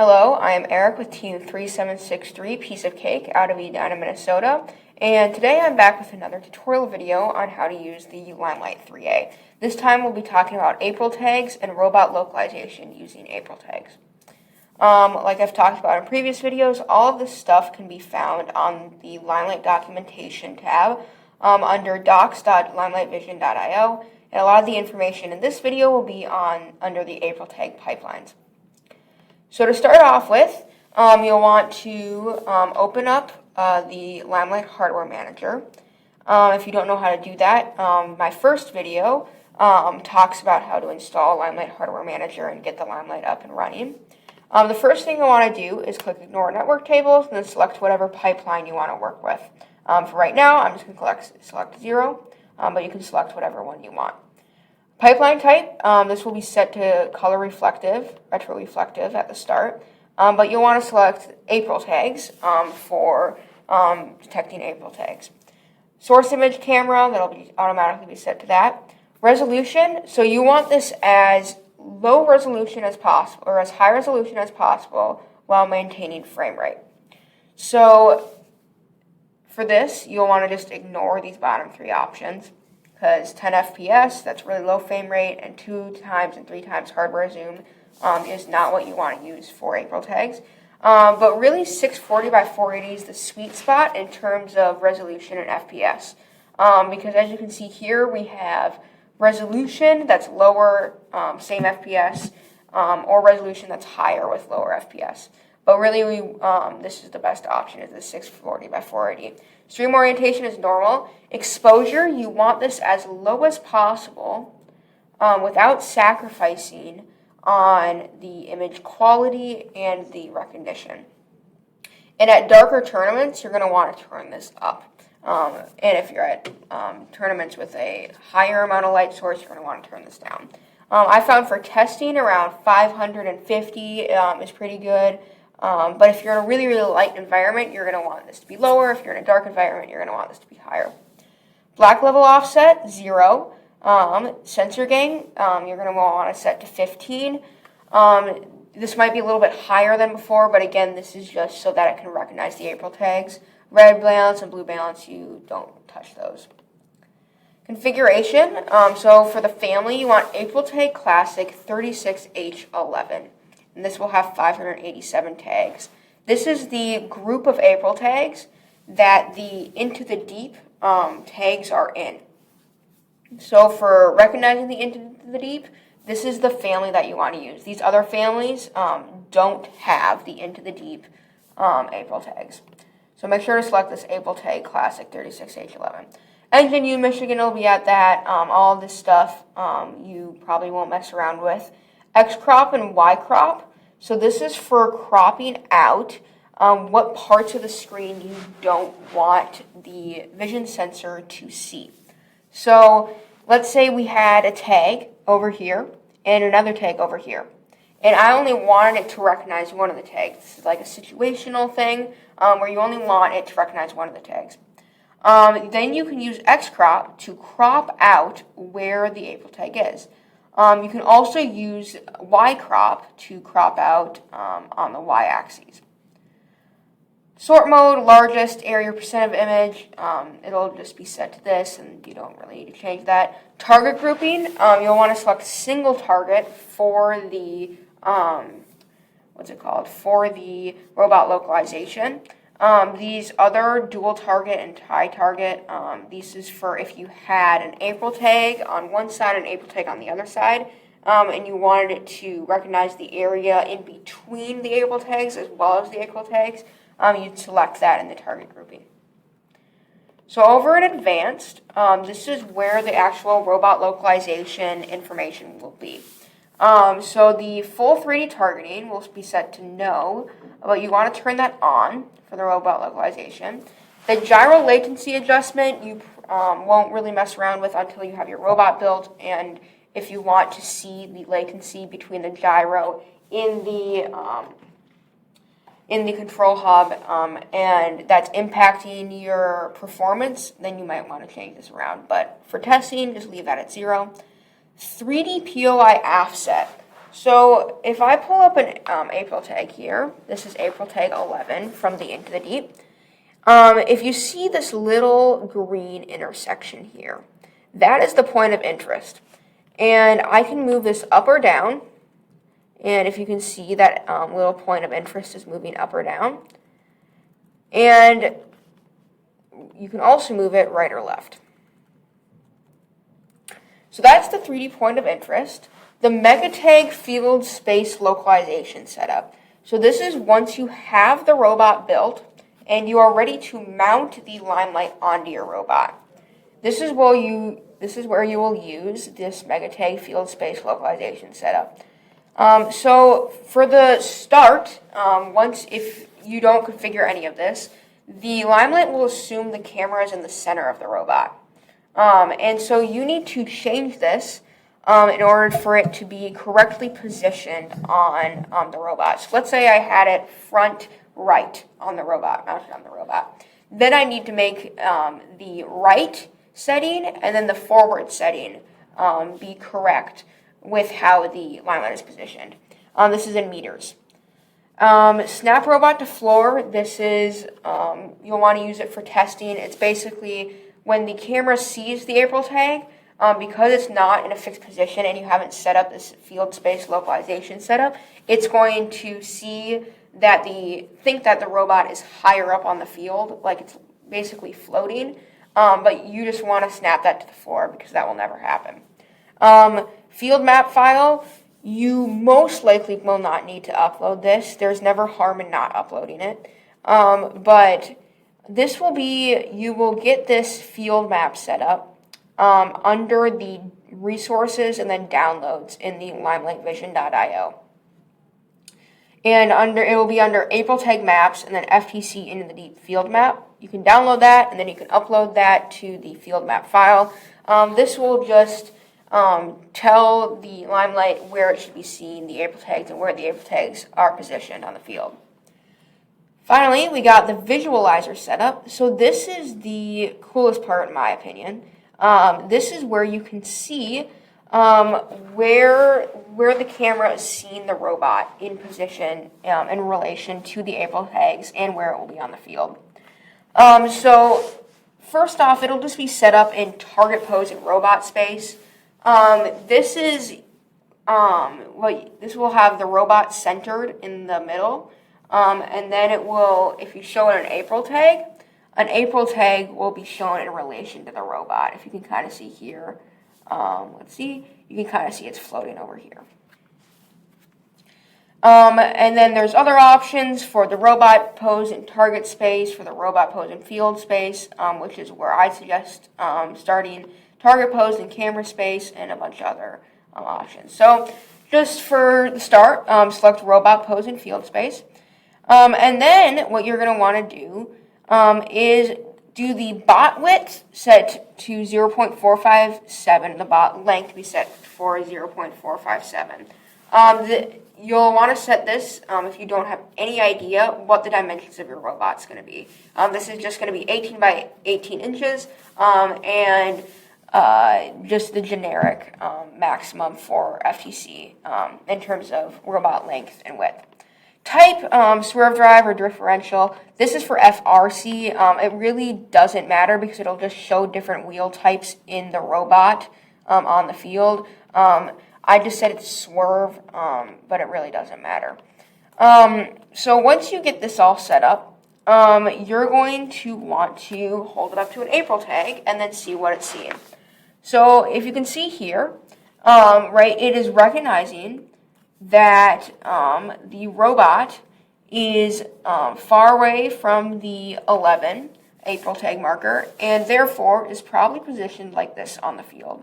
Hello, I am Eric with Team 3763 Piece of Cake out of Edina, Minnesota, and today I'm back with another tutorial video on how to use the Limelight 3A. This time we'll be talking about AprilTags and robot localization using AprilTags. Like I've talked about in previous videos, all of this stuff can be found on the Limelight documentation tab under docs.limelightvision.io, and a lot of the information in this video will be under the AprilTag pipelines. So to start off with, you'll want to open up the Limelight Hardware Manager. If you don't know how to do that, my first video talks about how to install Limelight Hardware Manager and get the Limelight up and running. The first thing you want to do is click Ignore Network Tables and then select whatever pipeline you want to work with. For right now, I'm just going to select 0, but you can select whatever one you want. Pipeline type, this will be set to color reflective, retroreflective at the start, but you'll want to select AprilTags for detecting AprilTags. Source image camera, that'll be automatically be set to that. Resolution, so you want this as low resolution as possible, or as high resolution as possible, while maintaining frame rate. So for this, you'll want to just ignore these bottom 3 options, because 10 FPS, that's really low frame rate, and 2 times and 3 times hardware zoom is not what you want to use for AprilTags. But really 640 by 480 is the sweet spot in terms of resolution and FPS. Because as you can see here, we have resolution that's lower, same FPS, or resolution that's higher with lower FPS. But really, this is the best option, is the 640 by 480. Stream orientation is normal. Exposure, you want this as low as possible without sacrificing on the image quality and the recognition. And at darker tournaments, you're going to want to turn this up. And if you're at tournaments with a higher amount of light source, you're going to want to turn this down. I found for testing around 550 is pretty good. But if you're in a really, really light environment, you're going to want this to be lower. If you're in a dark environment, you're going to want this to be higher. Black level offset, 0. Sensor gain, you're going to want to set to 15. This might be a little bit higher than before, but again, this is just so that it can recognize the Apriltags. Red balance and blue balance, you don't touch those. Configuration, so for the family, you want AprilTag Classic 36H11. And this will have 587 tags. This is the group of AprilTags that the Into the Deep tags are in. So for recognizing the Into the Deep, this is the family that you want to use. These other families don't have the Into the Deep AprilTags. So make sure to select this AprilTag Classic 36H11. Engine U Michigan will be at that. All of this stuff you probably won't mess around with. X crop and Y crop. So this is for cropping out what parts of the screen you don't want the vision sensor to see. So let's say we had a tag over here and another tag over here. And I only wanted it to recognize one of the tags. This is like a situational thing where you only want it to recognize one of the tags. Then you can use X crop to crop out where the AprilTag is. You can also use Y crop to crop out on the Y axis. Sort mode, largest area percent of image, it'll just be set to this, and you don't really need to change that. Target grouping, you'll want to select single target for the, for the robot localization. These other dual target and tie target, this is for if you had an AprilTag on one side and an AprilTag on the other side, and you wanted it to recognize the area in between the AprilTags as well as the AprilTags, you'd select that in the target grouping. So over in advanced, this is where the actual robot localization information will be. So the full 3D targeting will be set to no, but you want to turn that on for the robot localization. The gyro latency adjustment you won't really mess around with until you have your robot built, and if you want to see the latency between the gyro in the control hub and that's impacting your performance, then you might want to change this around. But for testing, just leave that at 0. 3D POI offset. So if I pull up an AprilTag here, this is AprilTag 11 from the Into the Deep. If you see this little green intersection here, that is the point of interest. And I can move this up or down. And if you can see that little point of interest is moving up or down. And you can also move it right or left. So that's the 3D point of interest. The MegaTag field space localization setup. So this is once you have the robot built and you are ready to mount the Limelight onto your robot. This is where you will use this MegaTag field space localization setup. So for the start, if you don't configure any of this, the Limelight will assume the camera is in the center of the robot. And so you need to change this in order for it to be correctly positioned on the robot. So let's say I had it front right on the robot, mounted on the robot. Then I need to make the right setting and then the forward setting be correct with how the Limelight is positioned. This is in meters. Snap robot to floor. This is, you'll want to use it for testing. It's basically when the camera sees the AprilTag, because it's not in a fixed position and you haven't set up this field space localization setup, it's going to see that think that the robot is higher up on the field, like it's basically floating, but you just want to snap that to the floor because that will never happen. Field map file, you most likely will not need to upload this. There's never harm in not uploading it. But this will be, you will get this field map set up under the resources and then downloads in the limelightvision.io. And it will be under AprilTag maps and then FTC into the deep field map. You can download that and then you can upload that to the field map file. This will just tell the Limelight where it should be seen, the AprilTags, and where the AprilTags are positioned on the field. Finally, we got the visualizer setup. So this is the coolest part in my opinion. This is where you can see where the camera is seeing the robot in position in relation to the AprilTags and where it will be on the field. So first off, it'll just be set up in target pose and robot space. This will have the robot centered in the middle, and then it will, if you show it an AprilTag will be shown in relation to the robot. If you can kind of see here, let's see, you can kind of see it's floating over here. And then there's other options for the robot pose and target space, for the robot pose and field space, which is where I suggest starting target pose and camera space and a bunch of other options. So just for the start, select robot pose and field space. And then what you're going to want to do is do the bot width set to 0.457, the bot length be set for 0.457. You'll want to set this if you don't have any idea what the dimensions of your robot's going to be. This is just going to be 18 by 18 inches and just the generic maximum for FTC in terms of robot length and width. Type, swerve drive or differential. This is for FRC. It really doesn't matter because it'll just show different wheel types in the robot on the field. I just said it's swerve, but it really doesn't matter. So once you get this all set up, you're going to want to hold it up to an AprilTag and then see what it's seeing. So if you can see here, right, it is recognizing that the robot is far away from the 11 AprilTag marker and therefore is probably positioned like this on the field.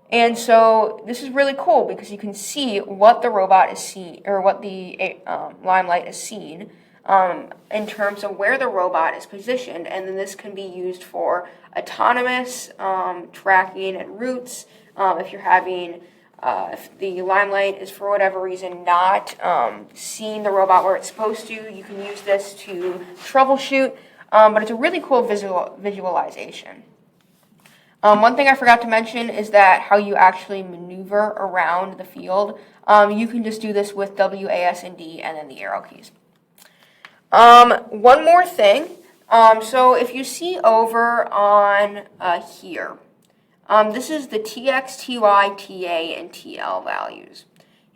And so this is really cool because you can see what the robot is seeing, or what the Limelight is seeing in terms of where the robot is positioned, and then this can be used for autonomous tracking at routes. If you're having if the Limelight is for whatever reason not seeing the robot where it's supposed to, you can use this to troubleshoot, but it's a really cool visualization. One thing I forgot to mention is that how you actually maneuver around the field. You can just do this with W, A, S, and D, and then the arrow keys. One more thing. So if you see over on here, this is the TX, TY, TA, and TL values.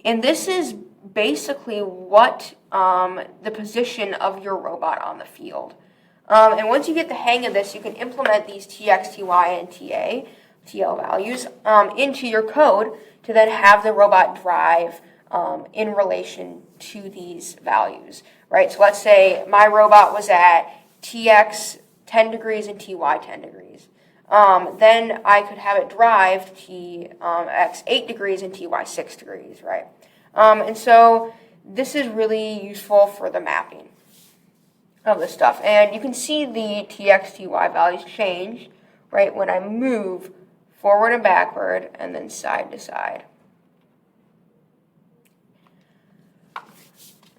And this is basically what the position of your robot on the field. And once you get the hang of this, you can implement these TX, TY, and TL values into your code to then have the robot drive in relation to these values, right? So let's say my robot was at TX 10 degrees and TY 10 degrees. Then I could have it drive TX 8 degrees and TY 6 degrees, right? And so this is really useful for the mapping of this stuff. And you can see the TX, TY values change, right, when I move forward and backward and then side to side.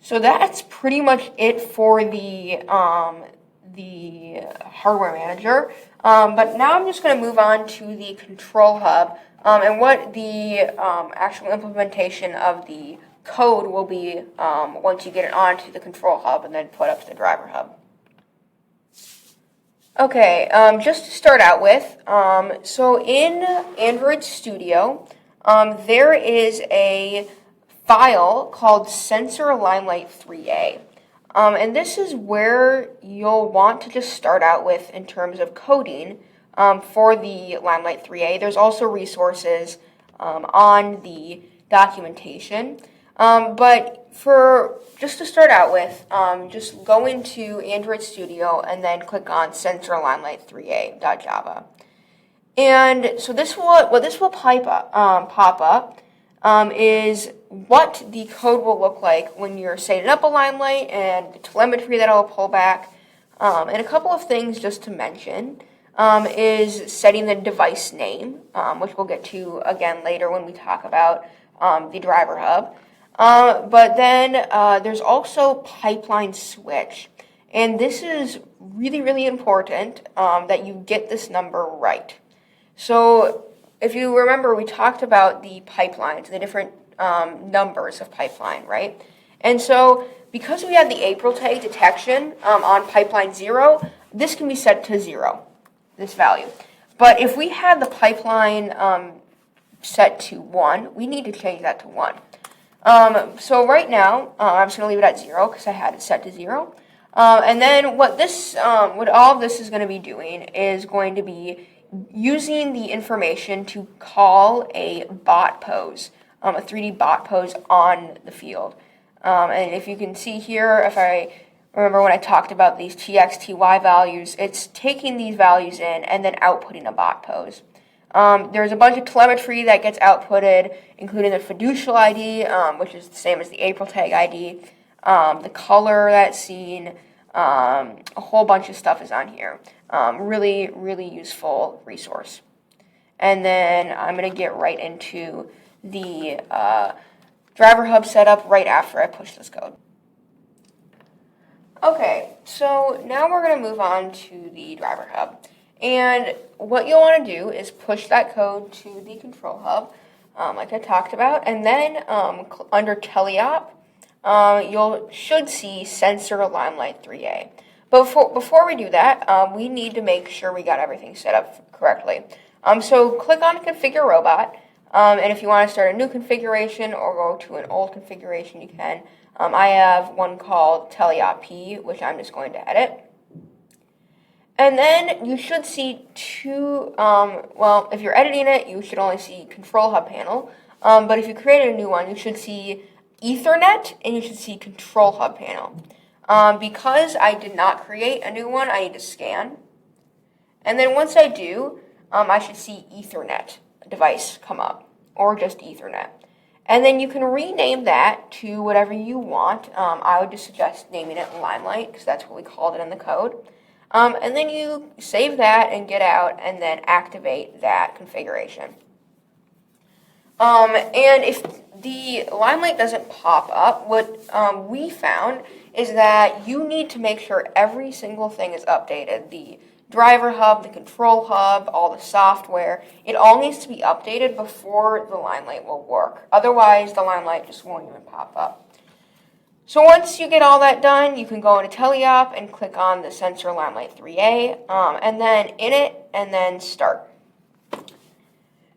So that's pretty much it for the hardware manager. But now I'm just going to move on to the control hub and what the actual implementation of the code will be once you get it onto the control hub and then put up to the driver hub. Okay, just to start out with, so in Android Studio, there is a file called Sensor Limelight 3A. And this is where you'll want to just start out with in terms of coding for the Limelight 3A. There's also resources on the documentation. But just to start out with, just go into Android Studio and then click on Sensor Limelight 3A.java. And so what this will pop up is what the code will look like when you're setting up a Limelight and the telemetry that it'll pull back. And a couple of things just to mention is setting the device name, which we'll get to again later when we talk about the driver hub. But then there's also pipeline switch. And this is really, really important that you get this number right. So if you remember, we talked about the pipelines, the different numbers of pipeline, right? And so because we have the AprilTag detection on pipeline 0, this can be set to 0, this value. But if we had the pipeline set to 1, we need to change that to 1. So right now, I'm just going to leave it at 0 because I had it set to 0. And then what all of this is going to be doing is going to be using the information to call a bot pose, a 3D bot pose on the field. And if you can see here, if I remember when I talked about these TX, TY values, it's taking these values in and then outputting a bot pose. There's a bunch of telemetry that gets outputted, including the fiducial ID, which is the same as the AprilTag ID, the color that's seen, a whole bunch of stuff is on here. Really, really useful resource. And then I'm going to get right into the driver hub setup right after I push this code. Okay, so now we're going to move on to the driver hub. And what you'll want to do is push that code to the control hub, like I talked about, and then under teleop, you should see Sensor Limelight 3A. But before we do that, we need to make sure we got everything set up correctly. So click on Configure Robot, and if you want to start a new configuration or go to an old configuration, you can. I have one called teleop P, which I'm just going to edit. And then you should see two, well, if you're editing it, you should only see Control Hub Panel. But if you created a new one, you should see Ethernet and you should see Control Hub Panel. Because I did not create a new one, I need to scan. And then once I do, I should see Ethernet device come up, or just Ethernet. And then you can rename that to whatever you want. I would just suggest naming it Limelight, because that's what we called it in the code. And then you save that and get out and then activate that configuration. And if the Limelight doesn't pop up, what we found is that you need to make sure every single thing is updated. The driver hub, the control hub, all the software. It all needs to be updated before the Limelight will work. Otherwise, the Limelight just won't even pop up. So once you get all that done, you can go into Teleop and click on the sensor Limelight 3A, and then in it, and then start.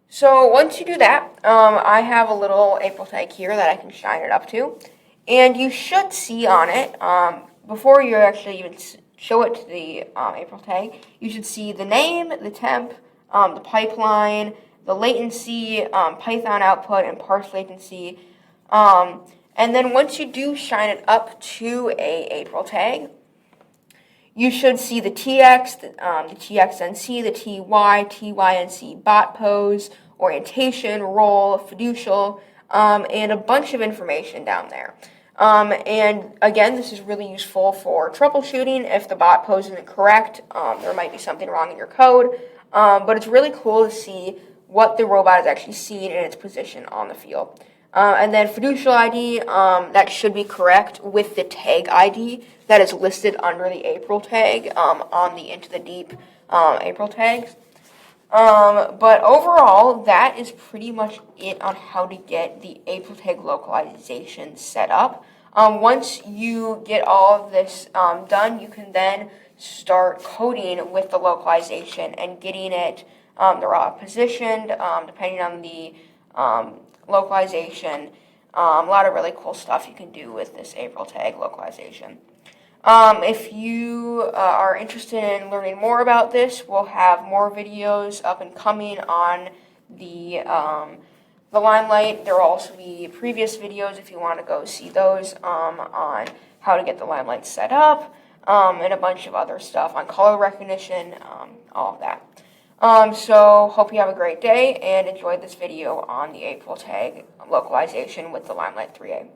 So once you do that, I have a little AprilTag here that I can shine it up to. And you should see on it, before you actually even show it to the AprilTag, you should see the name, the temp, the pipeline, the latency, Python output, and parse latency. And then once you do shine it up to a AprilTag, you should see the TX, the TXNC, the TY, TYNC bot pose, orientation, role, fiducial, and a bunch of information down there. And again, this is really useful for troubleshooting. If the bot pose isn't correct, there might be something wrong in your code. But it's really cool to see what the robot is actually seeing in its position on the field. And then fiducial ID, that should be correct with the tag ID that is listed under the AprilTag on the Into the Deep AprilTags. But overall, that is pretty much it on how to get the AprilTag localization set up. Once you get all of this done, you can then start coding with the localization and getting it the raw positioned, depending on the localization. A lot of really cool stuff you can do with this AprilTag localization. If you are interested in learning more about this, we'll have more videos up and coming on the Limelight. There will also be previous videos if you want to go see those on how to get the Limelight set up, and a bunch of other stuff on color recognition, all of that. So hope you have a great day and enjoyed this video on the AprilTag localization with the Limelight 3A.